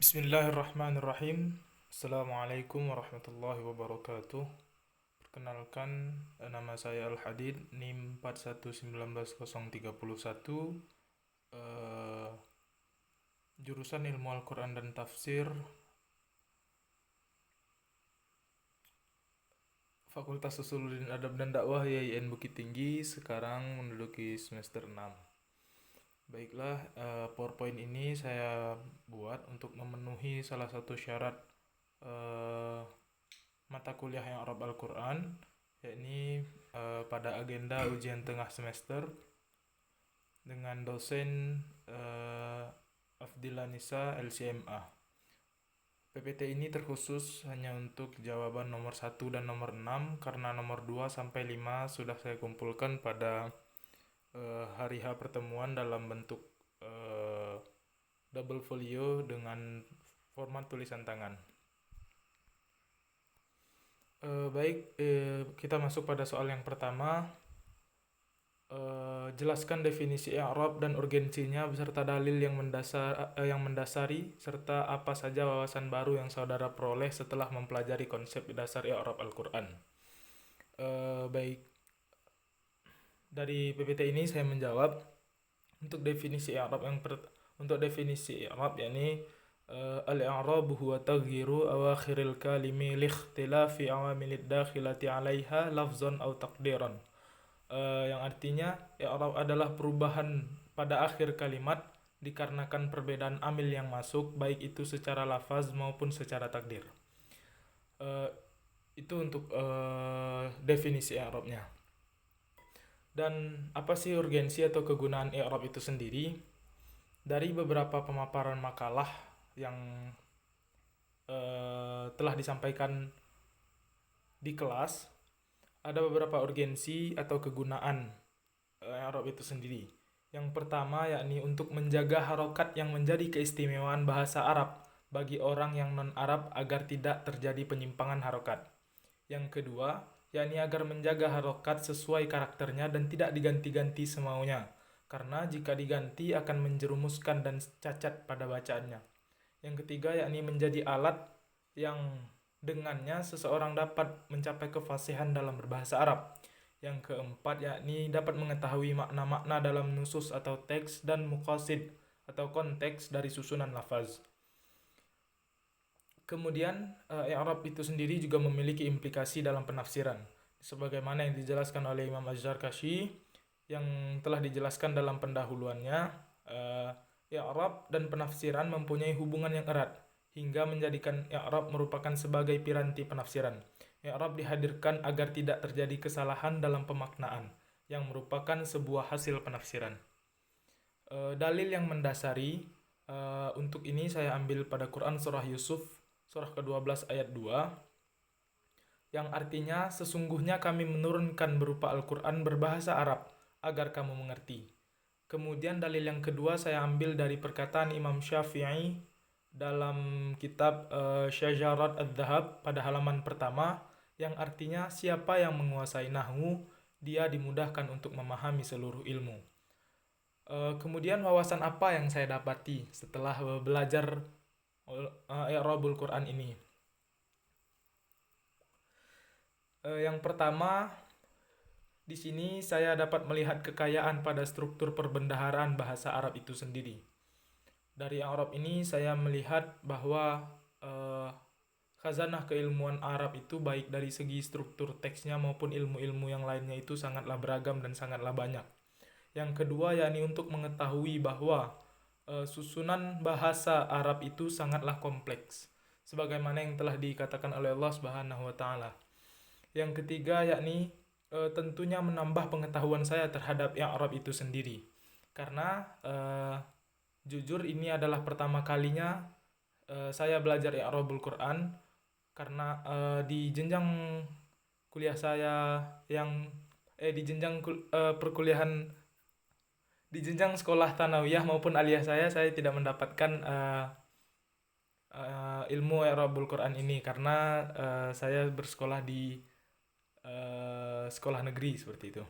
Bismillahirrahmanirrahim. Assalamualaikum warahmatullahi wabarakatuh. Perkenalkan, nama saya Al-Hadid, NIM 41913031, eh, jurusan Ilmu Al-Quran dan Tafsir, Fakultas Usuluddin Adab dan Dakwah YIN Bukit Tinggi, sekarang menduduki semester 6. Baiklah, PowerPoint ini saya buat untuk memenuhi salah satu syarat eh, mata kuliah yang Arab Al-Quran, yakni pada agenda ujian tengah semester dengan dosen Afdillah Nisa LCMA. PPT ini terkhusus hanya untuk jawaban nomor 1 dan nomor 6 karena nomor 2 sampai 5 sudah saya kumpulkan pada hari H pertemuan dalam bentuk double folio dengan format tulisan tangan. Kita masuk pada soal yang pertama. Jelaskan definisi i'rab dan urgensinya beserta dalil yang mendasari serta apa saja wawasan baru yang saudara peroleh setelah mempelajari konsep dasar i'rab Al-Qur'an. Dari PPT ini saya menjawab untuk definisi i'rab yakni al-i'rab huwa taghyiru awakhiril kalimi li ikhtilafi awamilid dakhilati 'alaiha lafzan aw taqdiran. Yang artinya i'rab adalah perubahan pada akhir kalimat dikarenakan perbedaan amil yang masuk, baik itu secara lafaz maupun secara takdir. Itu untuk definisi i'rabnya. Dan apa sih urgensi atau kegunaan i'rab itu sendiri? Dari beberapa pemaparan makalah yang telah disampaikan di kelas, ada beberapa urgensi atau kegunaan i'rab itu sendiri. Yang pertama yakni untuk menjaga harokat yang menjadi keistimewaan bahasa Arab bagi orang yang non-Arab agar tidak terjadi penyimpangan harokat. Yang kedua yakni agar menjaga harokat sesuai karakternya dan tidak diganti-ganti semaunya, karena jika diganti akan menjerumuskan dan cacat pada bacaannya. Yang ketiga yakni menjadi alat yang dengannya seseorang dapat mencapai kefasihan dalam berbahasa Arab. Yang keempat yakni dapat mengetahui makna-makna dalam nusus atau teks dan muqasid atau konteks dari susunan lafaz. Kemudian i'rab itu sendiri juga memiliki implikasi dalam penafsiran, sebagaimana yang dijelaskan oleh Imam Az-Zarkashi yang telah dijelaskan dalam pendahuluannya. I'rab dan penafsiran mempunyai hubungan yang erat hingga menjadikan i'rab merupakan sebagai piranti penafsiran. I'rab dihadirkan agar tidak terjadi kesalahan dalam pemaknaan yang merupakan sebuah hasil penafsiran. Dalil yang mendasari untuk ini saya ambil pada Quran surah Yusuf surah ke-12 ayat 2 yang artinya sesungguhnya kami menurunkan berupa Al-Quran berbahasa Arab agar kamu mengerti. Kemudian dalil yang kedua saya ambil dari perkataan Imam Syafi'i dalam kitab Syajarat Adz-Dzahab pada halaman pertama yang artinya siapa yang menguasai nahwu dia dimudahkan untuk memahami seluruh ilmu. Kemudian wawasan apa yang saya dapati setelah belajar i'rabul Quran ini? Yang pertama, di sini saya dapat melihat kekayaan pada struktur perbendaharaan bahasa Arab itu sendiri. Dari i'rab ini saya melihat bahwa khazanah keilmuan Arab itu baik dari segi struktur teksnya maupun ilmu-ilmu yang lainnya itu sangatlah beragam dan sangatlah banyak. Yang kedua yakni untuk mengetahui bahwa susunan bahasa Arab itu sangatlah kompleks, sebagaimana yang telah dikatakan oleh Allah Subhanahu wa taala. Yang ketiga yakni tentunya menambah pengetahuan saya terhadap i'rab itu sendiri. Karena jujur ini adalah pertama kalinya saya belajar i'rabul Quran, karena di jenjang kuliah saya yang di jenjang perkuliahan di jenjang sekolah tsanawiyah maupun aliyah saya tidak mendapatkan ilmu i'rabul Quran ini karena saya bersekolah di sekolah negeri seperti itu.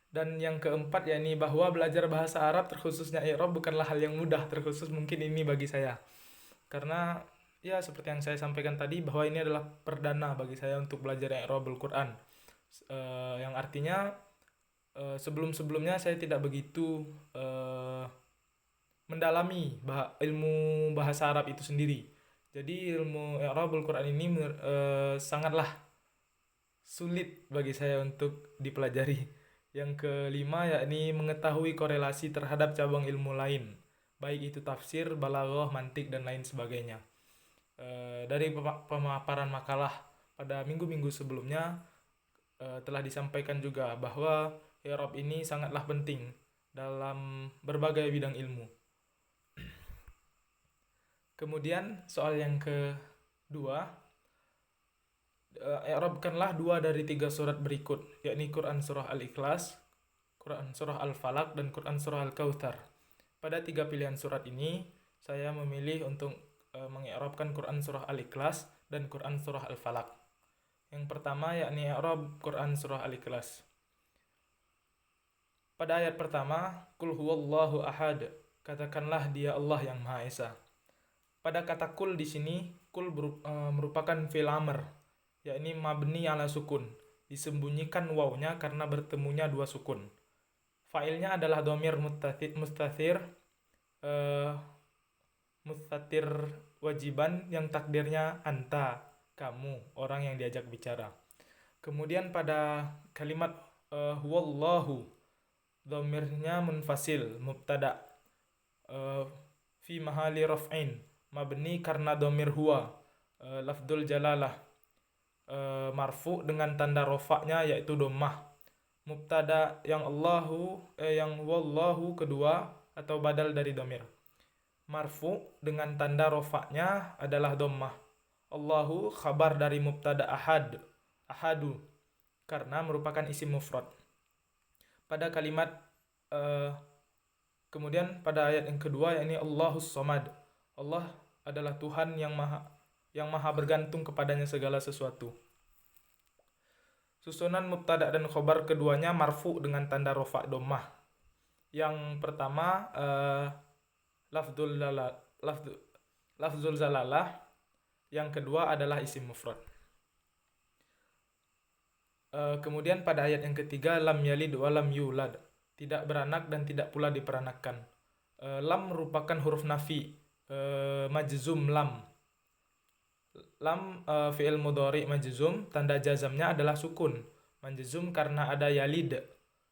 Dan yang keempat yakni bahwa belajar bahasa Arab terkhususnya i'rab bukanlah hal yang mudah, terkhusus mungkin ini bagi saya. Karena ya seperti yang saya sampaikan tadi bahwa ini adalah perdana bagi saya untuk belajar i'rabul Quran. Yang artinya sebelum-sebelumnya saya tidak begitu mendalami ilmu bahasa Arab itu sendiri. Jadi ilmu i'rabul Quran ini sangatlah sulit bagi saya untuk dipelajari. Yang kelima yakni mengetahui korelasi terhadap cabang ilmu lain, baik itu tafsir, balaghah, mantik dan lain sebagainya. Dari pemaparan makalah pada minggu-minggu sebelumnya telah disampaikan juga bahwa i'rab ini sangatlah penting dalam berbagai bidang ilmu. Kemudian soal yang kedua, i'rabkanlah 2 dari 3 surat berikut, yakni Quran surah Al-Ikhlas, Quran surah Al-Falaq, dan Quran surah Al-Kautsar. Pada 3 pilihan surat ini, saya memilih untuk mengi'rabkan Quran surah Al-Ikhlas dan Quran surah Al-Falaq. Yang pertama yakni i'rab Quran surah Al-Ikhlas. Pada ayat pertama, Qul huwallahu ahad, katakanlah dia Allah yang Maha Esa. Pada kata kul di sini, kul merupakan fi'il amr, yakni mabni ala sukun, disembunyikan wawnya karena bertemunya 2 sukun. Fa'ilnya adalah dhamir mustatir wajiban yang takdirnya anta, kamu, orang yang diajak bicara. Kemudian pada kalimat huwallahu, dhamirnya munfasil, mubtada, fi mahali raf'in, mabni karena dhamir huwa, lafdzul jalalah, marfu dengan tanda rofaknya yaitu dhammah. Mubtada yang wallahu kedua atau badal dari dhamir. Marfu dengan tanda rofaknya adalah dhammah. Allahu khabar dari mubtada ahadu, karena merupakan isim mufrad. Pada kalimat kemudian pada ayat yang kedua yakni Allahus Somad, Allah adalah Tuhan yang maha bergantung kepadanya segala sesuatu. Susunan mubtada dan khobar keduanya marfu dengan tanda rofa dhammah. Yang pertama lafdzul zalalah, yang kedua adalah isim mufrad. Kemudian pada ayat yang ketiga, lam yalid wa lam yulad, tidak beranak dan tidak pula diperanakkan. Lam merupakan huruf nafi, majzum lam. Lam fi'il mudhari majzum, tanda jazamnya adalah sukun. Majzum karena ada yalid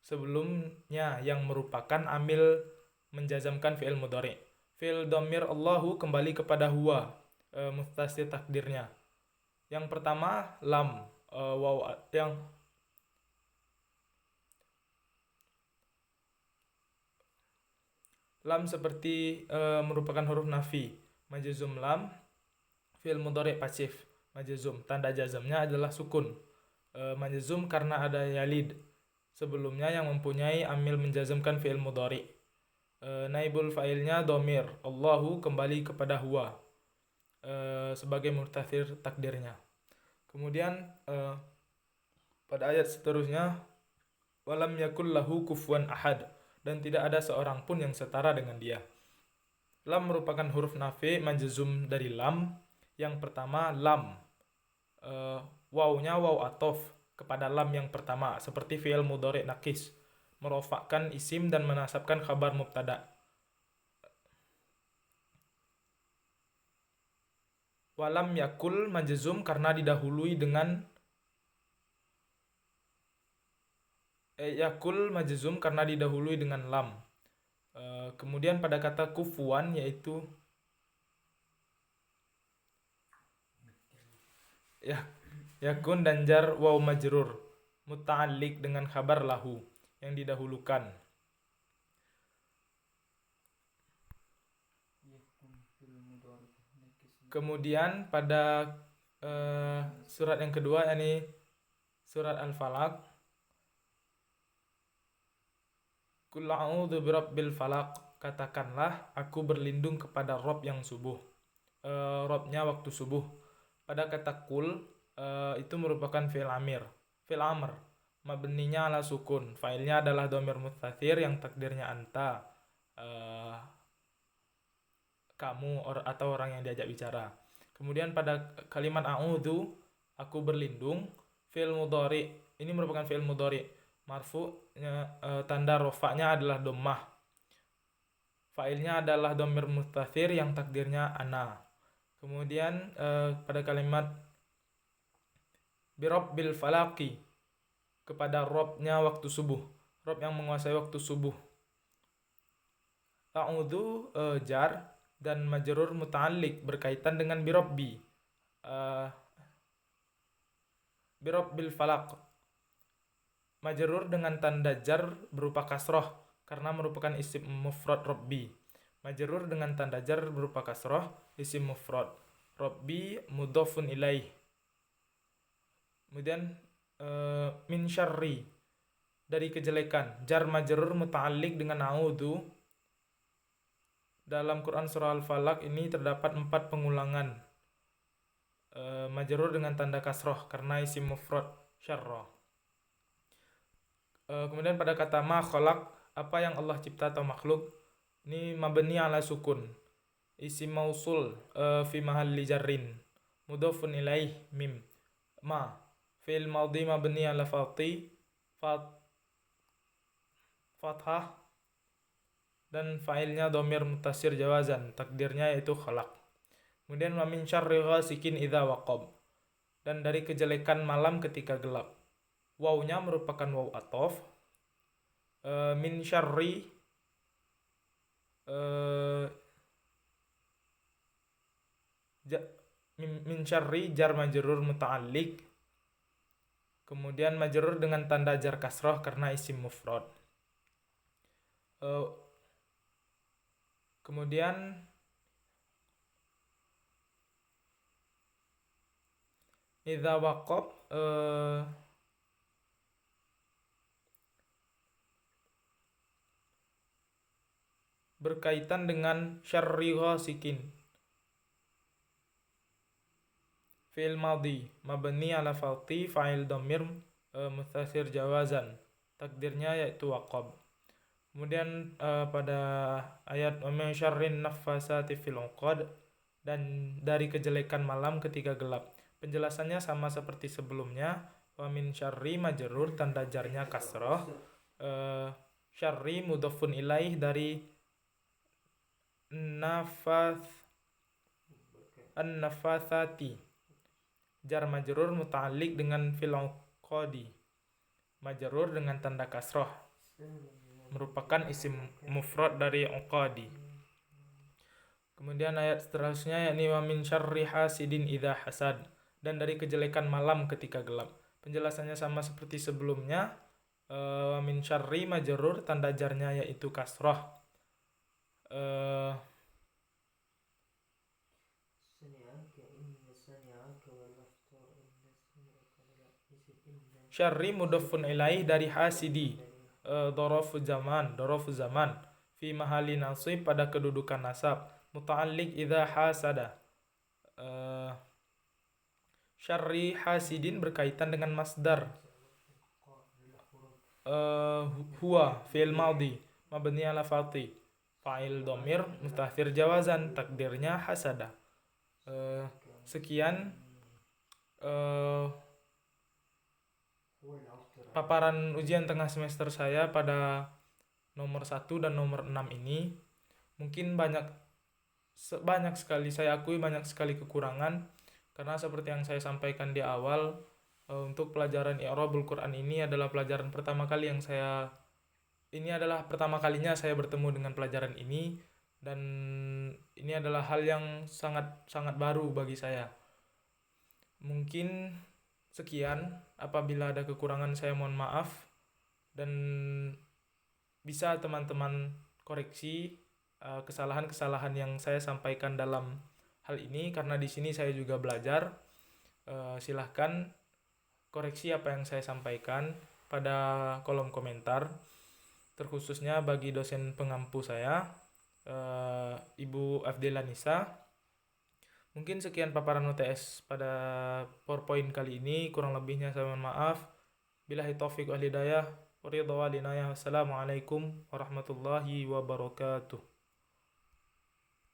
sebelumnya yang merupakan amil menjazamkan fi'il mudhari. Fi'il dhamir Allahu kembali kepada huwa, mustatir takdirnya. Yang pertama lam, yang lam seperti merupakan huruf nafi, majzum lam, fi'il mudhari pasif, majzum, tanda jazamnya adalah sukun. Majzum karena ada yalid sebelumnya yang mempunyai amil menjazamkan fi'il mudhari. Naibul fa'ilnya dhamir Allahu kembali kepada huwa sebagai mustatir takdirnya. Kemudian pada ayat seterusnya, walam yakul lahu kufuwan ahad, dan tidak ada seorang pun yang setara dengan dia. Lam merupakan huruf nafi majzum dari lam. Yang pertama lam, wawnya waw atof kepada lam yang pertama, seperti fi'il mudhari nakis, merofakkan isim dan menasabkan khabar mubtada. Walam yakul majzum karena didahului dengan yakul majzum karena didahului dengan lam. Kemudian pada kata kufuan yaitu yakun dan jar waw majrur muta'alliq dengan khabar lahu yang didahulukan. Kemudian pada surat yang kedua yakni surat Al-Falaq, Qul a'udzu birabbil falaq, katakanlah aku berlindung kepada Rabb yang subuh. Rabbnya waktu subuh. Pada kata kul itu merupakan fi'il amr, mabninya ala sukun, fa'ilnya adalah dhamir mustatir yang takdirnya anta, kamu atau orang yang diajak bicara. Kemudian pada kalimat a'udzu, aku berlindung, fi'il mudhari. Ini merupakan fi'il mudhari. Marfu'nya tanda rofa'nya adalah dhammah. Fa'ilnya adalah dhamir mustatir yang takdirnya ana. Kemudian pada kalimat birabbil falaqi, kepada Robnya waktu subuh, Rob yang menguasai waktu subuh. A'udzu jar dan majrur muta'alliq berkaitan dengan birabbi. Birabbil falaq, majrur dengan tanda jar berupa kasroh karena merupakan isim mufrad rabbi. Majrur dengan tanda jar berupa kasroh, isim mufrad. Rabbi mudhafun ilaih. Kemudian min syarri, dari kejelekan. Jar majrur muta'alliq dengan a'udzu. Dalam Quran surah Al-Falaq ini terdapat 4 pengulangan majrur dengan tanda kasroh karena isim mufrad syarra. Kemudian pada kata ma khalaq, apa yang Allah cipta atau makhluk, ini mabni ala sukun, isim mausul fi mahalli jarrin, mudhafun ilaih mim. Ma fi'il madhi mabni ala fathah dan fa'ilnya dhamir mutasir jawazan, takdirnya yaitu khalaq. Kemudian wa min syarri ghasikin idza waqab, dan dari kejelekan malam ketika gelap. Wawnya merupakan waw athof. Min syarri min syarri jar majrur muta'alliq. Kemudian majrur dengan tanda jar kasroh karena isim mufrad. Kemudian idza waqab berkaitan dengan syarri ghasikin. Fi'il madhi mabni ala fathi, fa'il dhamir mutasir jawazan, takdirnya yaitu waqab. Kemudian pada ayat wa min syarrin naffasati fil 'uqad, dan dari kejelekan malam ketika gelap. Penjelasannya sama seperti sebelumnya. Wa min syarri majrur tanda jarnya kasroh. Syarri mudhafun ilaih dari an-nafasati, jar majrur muta'alliq dengan fil 'uqadi, majrur dengan tanda kasroh, merupakan isim mufrad dari uqadi. Kemudian ayat seterusnya yakni wa min syarri hasidin idza hasad, dan dari kejelekan malam ketika gelap. Penjelasannya sama seperti sebelumnya. Wa min syarri majrur tanda jarnya yaitu kasroh. Syarri mudhafun ilaih dari hasidi, dharafu zaman fi mahali nasib, pada kedudukan nasab, muta'alliq idza hasada. Syarri hasidin berkaitan dengan masdar. Huwa fi'il madhi mabni ala fathi, fa'il dhamir mustatir jawazan, takdirnya hasada. Sekian paparan ujian tengah semester saya pada nomor 1 dan nomor 6 ini. Mungkin banyak sekali, saya akui banyak sekali kekurangan, karena seperti yang saya sampaikan di awal, untuk pelajaran i'rabul Quran ini adalah pelajaran pertama kali yang adalah pertama kalinya saya bertemu dengan pelajaran ini, dan ini adalah hal yang sangat baru bagi saya. Mungkin sekian, apabila ada kekurangan saya mohon maaf, dan bisa teman-teman koreksi kesalahan-kesalahan yang saya sampaikan dalam hal ini, karena di sini saya juga belajar. Silahkan koreksi apa yang saya sampaikan pada kolom komentar, terkhususnya bagi dosen pengampu saya, Ibu Afdela Nisa. Mungkin sekian paparan UTS pada PowerPoint kali ini, kurang lebihnya saya mohon maaf. Billahi taufiq wal hidayah, wa ridha wal inayah. Wassalamualaikum warahmatullahi wabarakatuh.